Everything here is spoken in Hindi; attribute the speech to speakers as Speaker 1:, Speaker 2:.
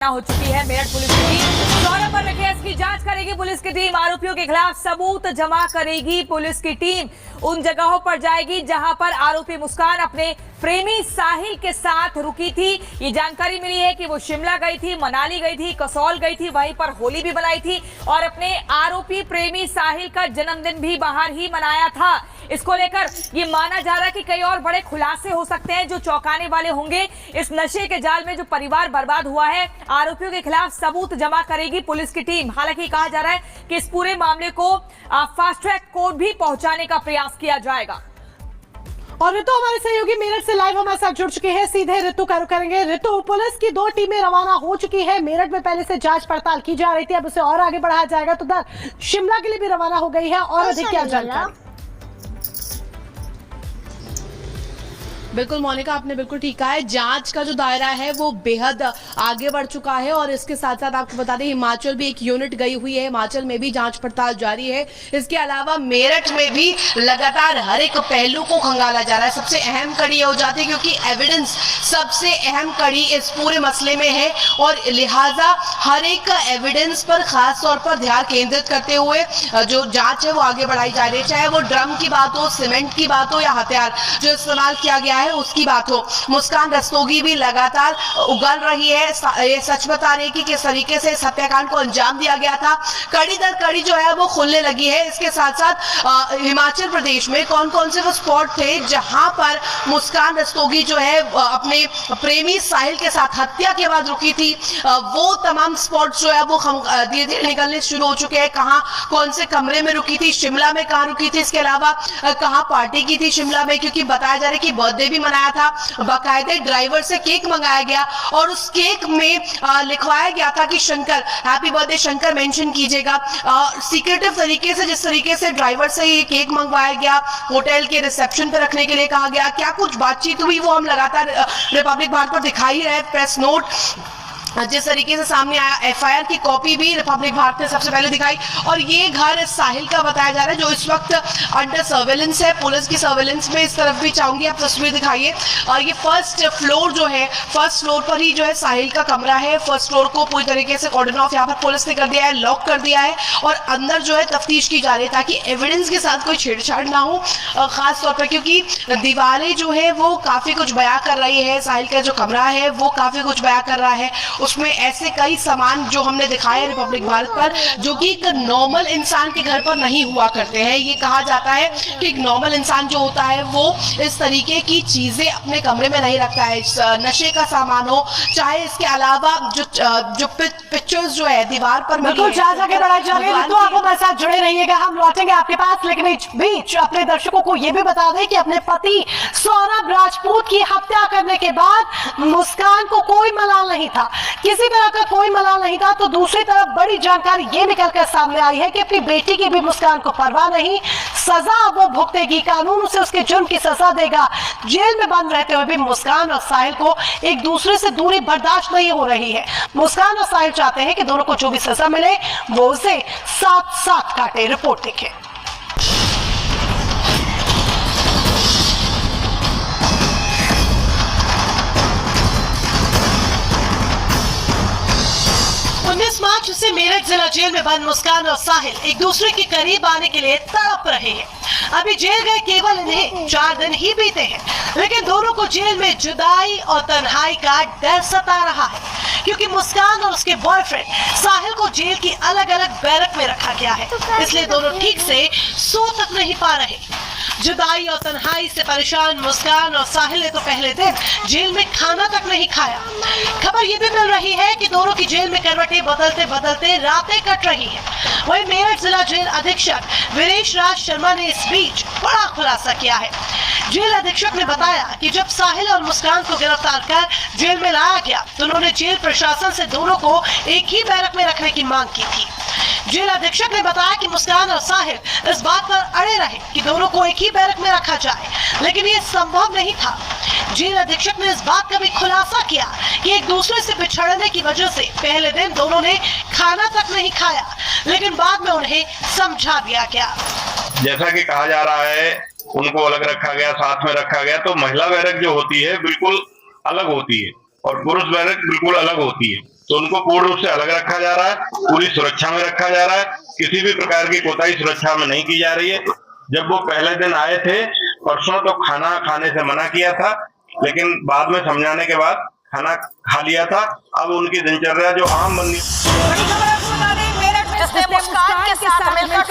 Speaker 1: हो चुकी है मेरठ पुलिस की टीम। 16 नंबर में केस की जांच करेगी पुलिस की टीम। आरोपियों के खिलाफ सबूत जमा करेगी पुलिस की टीम। उन जगहों पर जाएगी जहां पर आरोपी मुस्कान अपने प्रेमी साहिल के साथ रुकी थी। ये जानकारी मिली है कि वो शिमला गई थी, मनाली गई थी, कसौल गई थी, वहीं पर होली भी मनाई थी और अपने आरोपी प्रेमी साहिल का जन्मदिन भी बाहर ही मनाया था। इसको लेकर ये माना जा रहा है कि कई और बड़े खुलासे हो सकते हैं जो चौंकाने वाले होंगे। इस नशे के जाल में जो परिवार बर्बाद हुआ है, आरोपियों के खिलाफ सबूत जमा करेगी पुलिस की टीम। हालांकि कहा जा रहा है कि इस पूरे मामले को फास्ट ट्रैक कोर्ट भी पहुंचाने का प्रयास किया जाएगा।
Speaker 2: और ऋतु हमारे सहयोगी मेरठ से लाइव हमारे साथ जुड़ चुके हैं। सीधे ऋतु का रुख करेंगे। ऋतु, पुलिस की 2 टीमें रवाना हो चुकी है। मेरठ में पहले से जांच पड़ताल की जा रही थी, अब उसे और आगे बढ़ाया जाएगा, तो उधर शिमला के लिए भी रवाना हो गई है। और अधिक क्या जानकारी?
Speaker 3: बिल्कुल मोनिका, आपने बिल्कुल ठीक कहा है। जांच का जो दायरा है वो बेहद आगे बढ़ चुका है और इसके साथ साथ आपको बता दें हिमाचल भी एक यूनिट गई हुई है। हिमाचल में भी जांच पड़ताल जारी है। इसके अलावा मेरठ में भी लगातार हर एक पहलू को खंगाला जा रहा है। सबसे अहम कड़ी हो जाती है क्योंकि एविडेंस सबसे अहम कड़ी इस पूरे मसले में है और लिहाजा हर एक एविडेंस पर खास तौर पर ध्यान केंद्रित करते हुए जो जांच है वो आगे बढ़ाई जा रही है। चाहे वो ड्रम की बात हो, सीमेंट की बात हो या हथियार जो इस्तेमाल किया गया है उसकी बात हो। मुस्कान रस्तोगी भी लगातार उगल रही है। ये सच बता रही है कि किस तरीके से इस हत्याकांड को अंजाम दिया गया था। कड़ी दर कड़ी जो है वो खुलने लगी है। इसके साथ साथ हिमाचल प्रदेश में कौन कौन से वो स्पॉट थे जहां पर मुस्कान रस्तोगी जो है अपने प्रेमी साहिल के साथ हत्या के बाद रुकी थी, वो तमाम स्पॉट जो है वो धीरे धीरे निकलने शुरू हो चुके हैं। कहाँ कौन से कमरे में रुकी थी, शिमला में कहाँ रुकी थी, इसके अलावा कहाँ पार्टी की थी शिमला में, क्योंकि बताया जा रहा है कि बर्थडे भी मनाया था। बाकायदे ड्राइवर से केक मंगाया गया और उस केक में लिखवाया गया था कि Shankar, happy birthday Shankar mention कीजिएगा। सीक्रेटिव तरीके से, जिस तरीके से ड्राइवर से ये केक मंगवाया गया, होटल के रिसेप्शन पर रखने के लिए कहा गया, क्या कुछ बातचीत हुई वो हम लगातार रिपब्लिक भारत पर दिखाई रहे। प्रेस नोट जिस तरीके से सामने आया, एफआईआर की कॉपी भी रिपब्लिक भारत ने सबसे पहले दिखाई। और ये घर साहिल का बताया जा रहा है जो इस वक्त अंडर सर्वेलेंस है, पुलिस की सर्वेलेंस में। इस तरफ भी चाहूंगी आप तस्वीर दिखाइए। और ये फर्स्ट फ्लोर जो है, फर्स्ट फ्लोर पर ही जो है साहिल का कमरा है। फर्स्ट फ्लोर को पूरी तरीके से कॉर्डन ऑफ यहाँ पर पुलिस ने कर दिया है, लॉक कर दिया है और अंदर जो है तफ्तीश की जा रही है ताकि एविडेंस के साथ कोई छेड़छाड़ ना हो। खास तौर पर क्योंकि दीवारें जो है वो काफी कुछ बयां कर रही है, साहिल का जो कमरा है वो काफी कुछ बयां कर रहा है। उसमें ऐसे कई सामान जो हमने दिखाए रिपब्लिक भारत पर जो कि एक नॉर्मल इंसान के घर पर नहीं हुआ करते हैं। ये कहा जाता है कि एक नॉर्मल इंसान जो होता है वो इस तरीके की चीजें अपने कमरे में नहीं रखता है। नशे का सामान हो, चाहे इसके अलावा जो पिक्चर्स जो है दीवार पर
Speaker 2: बिल्कुल आगे बढ़ाई जा रही है। तो आप हमारे साथ जुड़े रहिएगा, हम लौटेंगे आपके पास। लेकिन इस बीच अपने दर्शकों को ये भी बता दें कि अपने पति सौरभ राजपूत की हत्या करने के बाद मुस्कान को कोई मलाल नहीं था, किसी तरह का कोई मलाल नहीं था। तो दूसरी तरफ बड़ी जानकारी ये निकलकर सामने आई है कि अपनी बेटी की भी मुस्कान को परवाह नहीं, सजा वो भुगतेगी, कानून उसे उसके जुर्म की सजा देगा। जेल में बंद रहते हुए भी मुस्कान और साहिल को एक दूसरे से दूरी बर्दाश्त नहीं हो रही है। मुस्कान और साहिल चाहते हैं कि दोनों को जो भी सजा मिले वो उसे साथ साथ काटे। रिपोर्ट देखें। मार्च से मेरठ जिला जेल में बंद मुस्कान और साहिल एक दूसरे के करीब आने के लिए तड़प रहे हैं। अभी जेल गए केवल इन्हें 4 दिन ही बीते हैं, लेकिन दोनों को जेल में जुदाई और तन्हाई का डर सता रहा है क्योंकि मुस्कान और उसके बॉयफ्रेंड साहिल को जेल की अलग अलग बैरक में रखा गया है। इसलिए दोनों ठीक से सो तक नहीं पा रहे। जुदाई और तन्हाई से परेशान मुस्कान और साहिल ने तो पहले दिन जेल में खाना तक नहीं खाया। खबर ये भी मिल रही है कि दोनों की जेल में करवटें बदलते बदलते रातें कट रही हैं। वहीं मेरठ जिला जेल अधीक्षक वीरेश राज शर्मा ने इस बीच बड़ा खुलासा किया है। जेल अधीक्षक ने बताया कि जब साहिल और मुस्कान को गिरफ्तार कर जेल में लाया गया तो उन्होंने जेल प्रशासन से दोनों को एक ही बैरक में रखने की मांग की थी। जेल अधीक्षक ने बताया कि मुस्कान और साहिल इस बात पर अड़े रहे कि दोनों को एक ही बैरक में रखा जाए, लेकिन ये संभव नहीं था। जेल अधीक्षक ने इस बात का भी खुलासा किया कि एक दूसरे से बिछड़ने की वजह से पहले दिन दोनों ने खाना तक नहीं खाया, लेकिन बाद में उन्हें समझा दिया गया।
Speaker 4: जैसा कि कहा जा रहा है उनको अलग रखा गया, साथ में रखा गया, तो महिला बैरक जो होती है बिल्कुल अलग होती है और पुरुष बैरक बिल्कुल अलग होती है। तो उनको पूर्ण रूप से अलग रखा जा रहा है, पूरी सुरक्षा में रखा जा रहा है, किसी भी प्रकार की कोताही सुरक्षा में नहीं की जा रही है। जब वो पहले दिन आए थे परसों तो खाना खाने से मना किया था, लेकिन बाद में समझाने के बाद खाना खा लिया था। अब उनकी दिनचर्या जो आम बंदी
Speaker 1: बड़ी खबर आपको बता दें, मेरठ में
Speaker 5: जिसने मुस्कान के साथ मिलकर